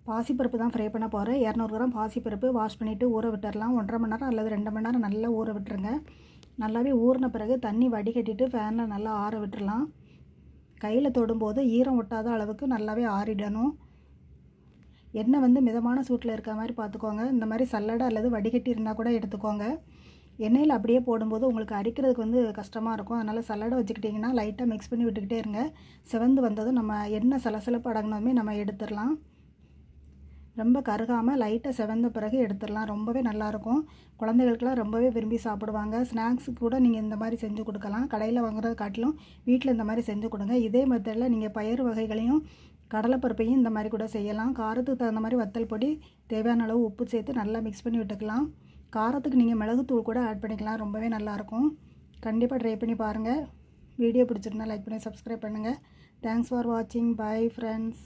பாசிப்பருப்பு தான் ஃப்ரை பண்ண போகிறேன். 200 கிராம் பாசிப்பருப்பு வாஷ் பண்ணிவிட்டு ஊற விட்டுறலாம். 1.5 மணி நேரம் அல்லது 2 மணி நேரம் நல்லா ஊற விட்டுருங்க. நல்லாவே ஊறின பிறகு தண்ணி வடிகட்டிட்டு ஃபேனில் நல்லா ஆற விட்டுறலாம். கையில் தொடும்போது ஈரம் ஒட்டாத அளவுக்கு நல்லாவே ஆறிடணும். எண்ணெய் மிதமான சூட்டில் இருக்க மாதிரி பார்த்துக்கோங்க. இந்த மாதிரி சல்லடை அல்லது வடிகட்டி இருந்தால் கூட எடுத்துக்கோங்க. எண்ணெயில் அப்படியே போடும்போது உங்களுக்கு அரிக்கிறதுக்கு கஷ்டமாக இருக்கும். அதனால் சல்லடை வச்சுக்கிட்டிங்கன்னா லைட்டாக மிக்ஸ் பண்ணி விட்டுக்கிட்டே இருங்க. செவந்து வந்ததும் நம்ம எண்ணெய் சலசலப்பு அடங்கினதுமே நம்ம எடுத்துடலாம். ரொம்ப கருகாமல் லைட்டாக செவந்த பிறகு எடுத்துடலாம். ரொம்பவே நல்லாயிருக்கும். குழந்தைகளுக்கெல்லாம் ரொம்பவே விரும்பி சாப்பிடுவாங்க. ஸ்நாக்ஸுக்கு கூட நீங்கள் இந்த மாதிரி செஞ்சு கொடுக்கலாம். கடையில் வாங்குறத காட்டிலும் வீட்டில் இந்த மாதிரி செஞ்சு கொடுங்க. இதே மெத்தடில் நீங்கள் பயிறு வகைகளையும் கடலைப்பருப்பையும் இந்த மாதிரி கூட செய்யலாம். காரத்துக்கு தகுந்த மாதிரி வத்தல் பொடி, தேவையான அளவு உப்பு சேர்த்து நல்லா மிக்ஸ் பண்ணி விட்டுக்கலாம். காரத்துக்கு நீங்கள் மிளகுத்தூள் கூட ஆட் பண்ணிக்கலாம். ரொம்பவே நல்லாயிருக்கும். கண்டிப்பாக ட்ரை பண்ணி பாருங்கள். வீடியோ பிடிச்சிருந்தா லைக் பண்ணி சப்ஸ்கிரைப் பண்ணுங்கள். தேங்க்ஸ் ஃபார் வாட்சிங். Bye friends.